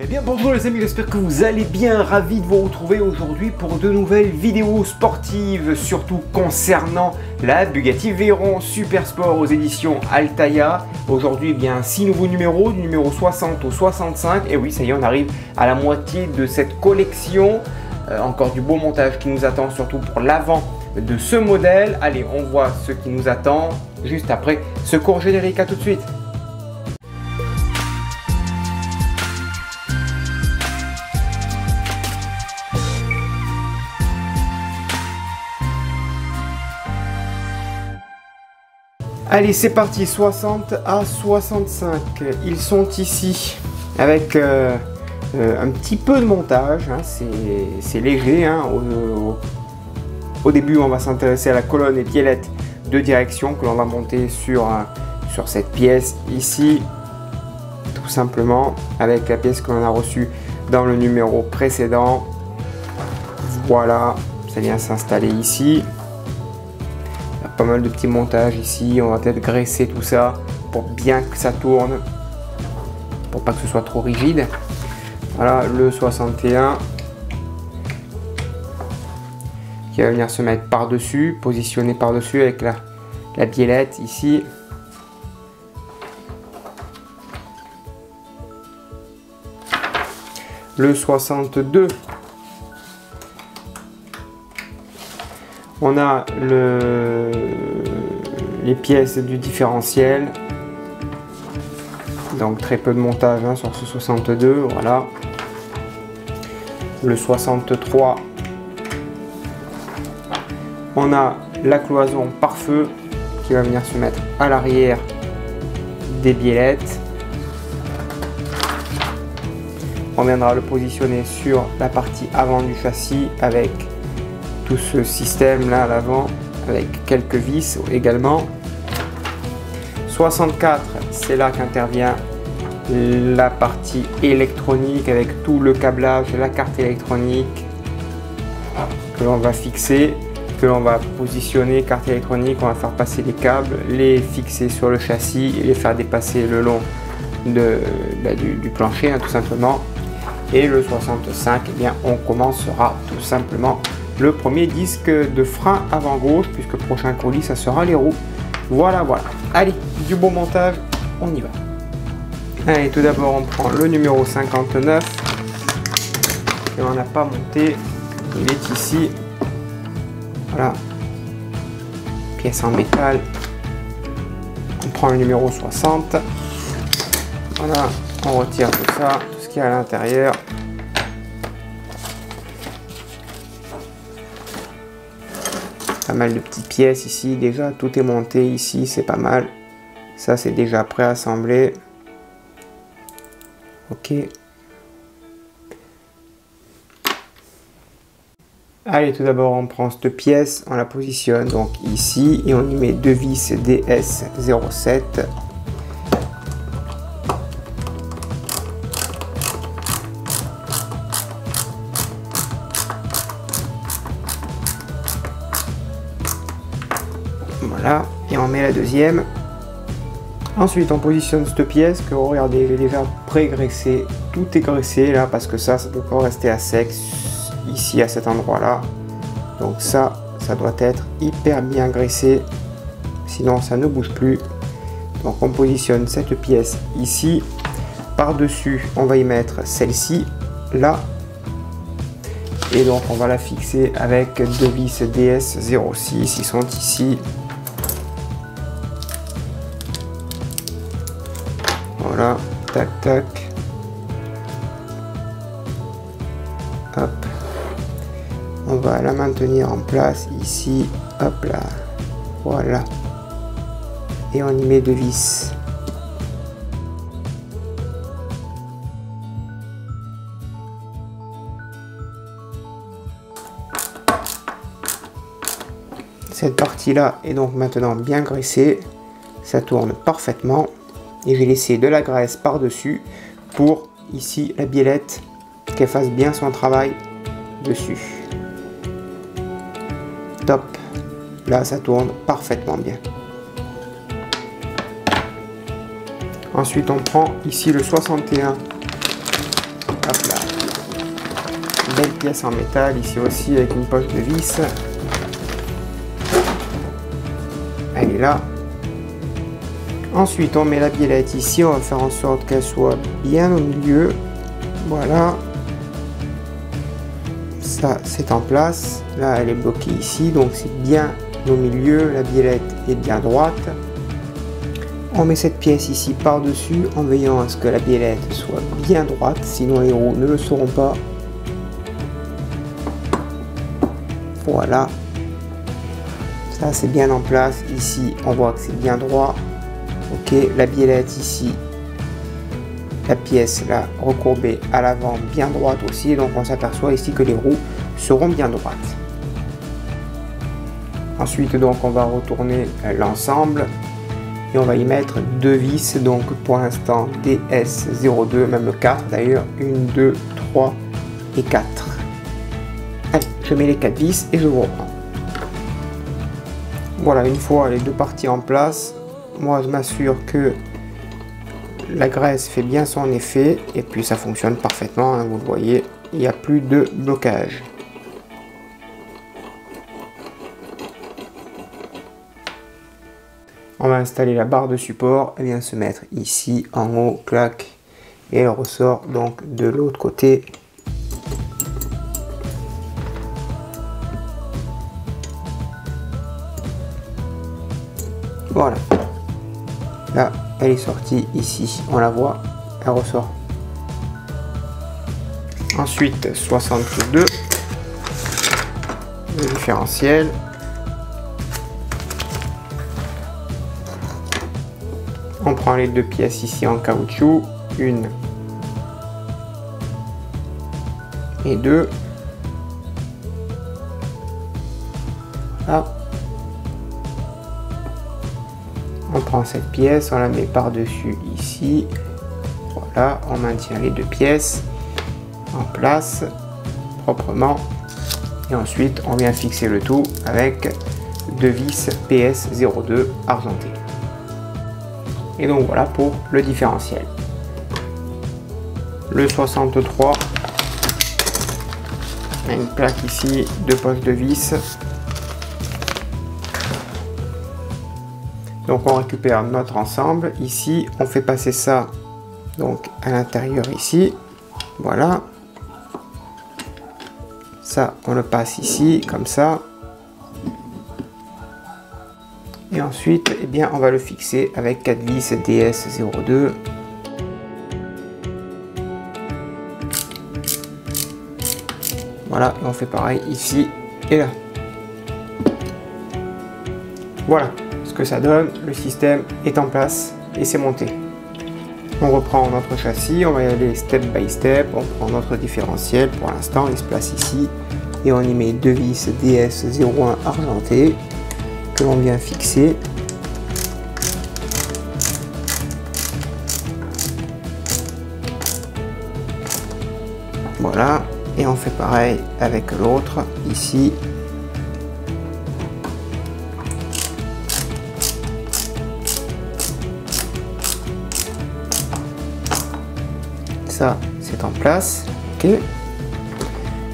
Eh bien bonjour les amis, j'espère que vous allez bien, ravi de vous retrouver aujourd'hui pour de nouvelles vidéos sportives, surtout concernant la Bugatti Veyron Super Sport aux éditions Altaïa. Aujourd'hui, eh bien 6 nouveaux numéros, du numéro 60 au 65, et oui ça y est, on arrive à la moitié de cette collection. Encore du beau montage qui nous attend, surtout pour l'avant de ce modèle. Allez, on voit ce qui nous attend juste après ce court générique. À tout de suite. Allez, c'est parti, 60 à 65. Ils sont ici avec un petit peu de montage, hein, c'est léger. Hein. Au début, on va s'intéresser à la colonne et biellette de direction que l'on va monter sur cette pièce ici, tout simplement, avec la pièce que l'on a reçue dans le numéro précédent. Voilà, ça vient s'installer ici. Pas mal de petits montages ici, on va peut-être graisser tout ça pour bien que ça tourne, pour pas que ce soit trop rigide. Voilà le 61 qui va venir se mettre par dessus, positionné par dessus avec la biellette ici. Le 62, on a les pièces du différentiel, donc très peu de montage hein, sur ce 62, voilà. Le 63, on a la cloison pare-feu qui va venir se mettre à l'arrière des biellettes. On viendra le positionner sur la partie avant du châssis avec tout ce système là à l'avant, avec quelques vis également. 64, c'est là qu'intervient la partie électronique avec tout le câblage, la carte électronique que l'on va fixer, que l'on va positionner. Carte électronique, on va faire passer les câbles, les fixer sur le châssis et les faire dépasser le long du plancher hein, tout simplement. Et le 65, eh bien, on commencera tout simplement le premier disque de frein avant gauche, puisque le prochain colis ça sera les roues. Voilà. Allez, du bon montage, on y va. Allez, tout d'abord on prend le numéro 59 et on n'a pas monté, il est ici. Voilà, pièce en métal. On prend le numéro 60. Voilà, on retire tout ça, tout ce qu'il y a à l'intérieur. Pas mal de petites pièces ici, déjà tout est monté ici, c'est pas mal. Ça c'est déjà préassemblé. Ok. Allez, tout d'abord on prend cette pièce, on la positionne donc ici et on y met deux vis DS07. Voilà, et on met la deuxième. Ensuite on positionne cette pièce que regardez, j'ai déjà pré-graissé, tout est graissé là parce que ça doit pas rester à sec ici à cet endroit là, donc ça doit être hyper bien graissé, sinon ça ne bouge plus. Donc on positionne cette pièce ici, par dessus on va y mettre celle-ci là, et donc on va la fixer avec deux vis DS06, ils sont ici. Voilà, tac tac, hop, on va la maintenir en place ici, hop là, voilà, et on y met deux vis. Cette partie là est donc maintenant bien graissée, ça tourne parfaitement. Et j'ai laissé de la graisse par dessus pour ici la biellette qu'elle fasse bien son travail dessus. Top, là ça tourne parfaitement bien. Ensuite on prend ici le 61 Hop là. Belle pièce en métal ici aussi avec une poche de vis. Elle est là. Ensuite on met la biellette ici, on va faire en sorte qu'elle soit bien au milieu. Voilà. Ça c'est en place. Là elle est bloquée ici, donc c'est bien au milieu. La biellette est bien droite. On met cette pièce ici par-dessus en veillant à ce que la biellette soit bien droite, sinon les roues ne le seront pas. Voilà. Ça c'est bien en place. Ici on voit que c'est bien droit. Ok, la biellette ici, la pièce là recourbée à l'avant bien droite aussi, donc on s'aperçoit ici que les roues seront bien droites. Ensuite donc on va retourner l'ensemble et on va y mettre 2 vis, donc pour l'instant DS02, même 4 d'ailleurs, 1, 2, 3 et 4. Allez, je mets les 4 vis et je vous reprends. Voilà, une fois les deux parties en place, moi je m'assure que la graisse fait bien son effet et puis ça fonctionne parfaitement, hein, vous le voyez, il n'y a plus de blocage. On va installer la barre de support, elle vient se mettre ici en haut, clac, et elle ressort donc de l'autre côté. Voilà. Là, elle est sortie ici, on la voit, elle ressort. Ensuite, 62, le différentiel. On prend les deux pièces ici en caoutchouc, 1 et 2. Là. On prend cette pièce, on la met par-dessus ici. Voilà, on maintient les deux pièces en place proprement. Et ensuite, on vient fixer le tout avec 2 vis PS02 argentées. Et donc voilà pour le différentiel. Le 63, on a une plaque ici, 2 postes de vis. Donc on récupère notre ensemble. Ici, on fait passer ça donc à l'intérieur ici. Voilà. Ça, on le passe ici, comme ça. Et ensuite, eh bien, on va le fixer avec 4 vis DS02. Voilà, et on fait pareil ici et là. Voilà ce que ça donne, le système est en place et c'est monté. On reprend notre châssis, on va y aller step by step, on prend notre différentiel, pour l'instant il se place ici, et on y met 2 vis DS01 argentées que l'on vient fixer. Voilà, et on fait pareil avec l'autre ici. Ça c'est en place, ok.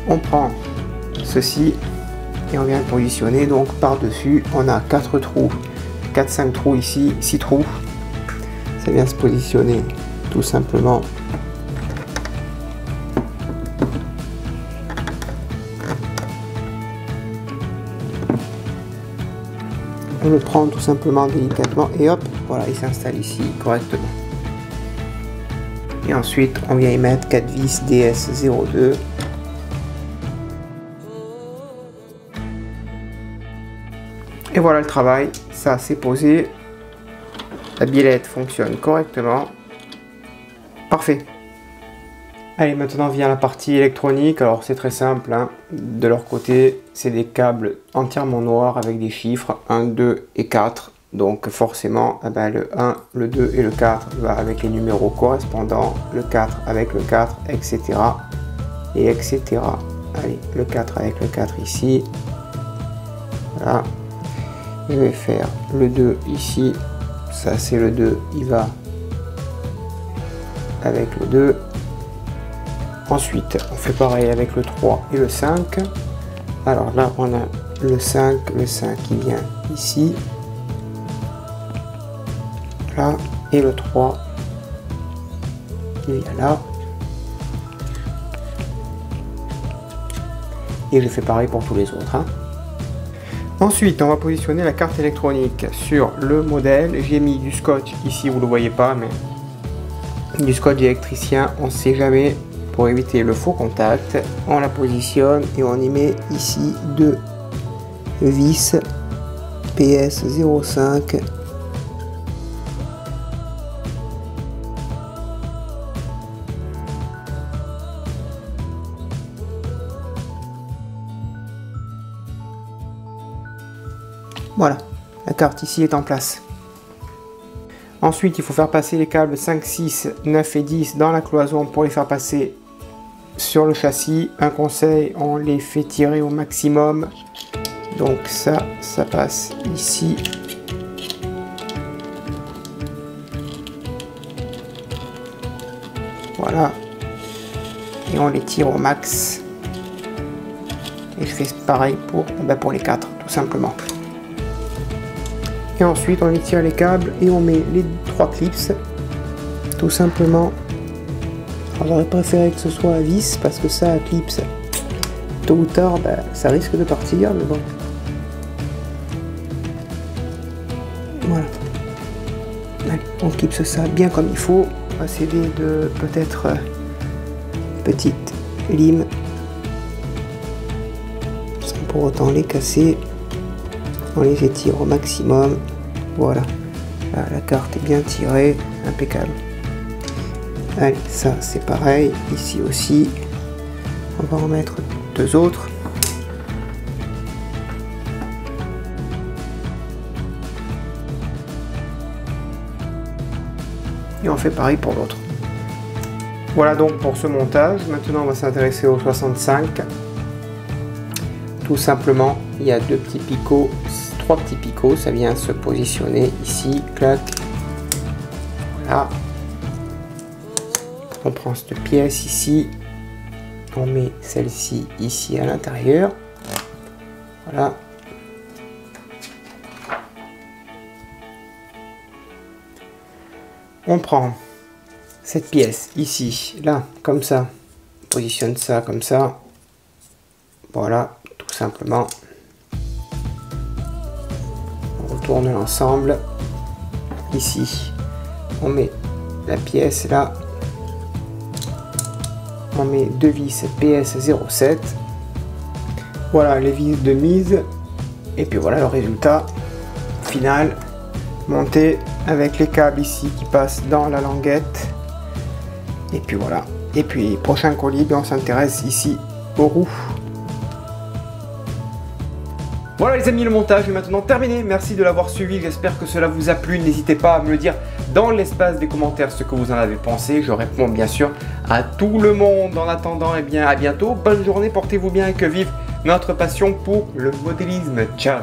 On prend ceci et on vient le positionner donc par dessus. On a 4 trous, 4-5 trous ici, 6 trous. Ça vient se positionner tout simplement on le prend tout simplement délicatement et hop, voilà, il s'installe ici correctement. Et ensuite, on vient y mettre 4 vis DS02. Et voilà le travail, ça c'est posé. La biellette fonctionne correctement. Parfait. Allez, maintenant vient la partie électronique. Alors c'est très simple, hein. De leur côté, c'est des câbles entièrement noirs avec des chiffres 1, 2 et 4. Donc forcément, eh ben, le 1, le 2 et le 4 va avec les numéros correspondants, le 4 avec le 4, etc. Et etc. Allez, le 4 avec le 4 ici. Voilà. Je vais faire le 2 ici. Ça c'est le 2, il va avec le 2. Ensuite, on fait pareil avec le 3 et le 5. Alors là, on a le 5 qui vient ici. Là, et le 3 qui vient là. Et je fais pareil pour tous les autres. Hein. Ensuite, on va positionner la carte électronique sur le modèle. J'ai mis du scotch ici, vous ne le voyez pas, mais du scotch électricien, on ne sait jamais. Pour éviter le faux contact, on la positionne et on y met ici 2 vis PS05. Voilà, la carte ici est en place. Ensuite, il faut faire passer les câbles 5, 6, 9 et 10 dans la cloison pour les faire passer sur le châssis. Un conseil, on les fait tirer au maximum. Donc ça passe ici. Voilà. Et on les tire au max. Et je fais pareil pour les 4, tout simplement. Et ensuite, on étire les câbles et on met les 3 clips, tout simplement. J'aurais préféré que ce soit à vis parce que ça, à clips, tôt ou tard, ça risque de partir, mais bon. Voilà. Allez, on clipse ça bien comme il faut. On va s'aider de peut-être petites limes, sans pour autant les casser. On les étire au maximum. Voilà. Là, la carte est bien tirée. Impeccable. Allez, ça c'est pareil. Ici aussi. On va en mettre 2 autres. Et on fait pareil pour l'autre. Voilà donc pour ce montage. Maintenant on va s'intéresser au 65. Tout simplement, il y a 2 petits picots, 3 petits picots, ça vient se positionner ici, clac. Voilà. On prend cette pièce ici, on met celle-ci ici à l'intérieur. Voilà. On prend cette pièce ici, là, comme ça. On positionne ça comme ça. Voilà, tout simplement. On retourne l'ensemble. Ici, on met la pièce là. On met 2 vis PS07. Voilà les vis de mise. Et puis voilà le résultat final. Monté avec les câbles ici qui passent dans la languette. Et puis voilà. Et puis prochain colis, on s'intéresse ici aux roues. Voilà les amis, le montage est maintenant terminé. Merci de l'avoir suivi, j'espère que cela vous a plu. N'hésitez pas à me le dire dans l'espace des commentaires ce que vous en avez pensé. Je réponds bien sûr à tout le monde. En attendant, eh bien à bientôt. Bonne journée, portez-vous bien et que vive notre passion pour le modélisme. Ciao.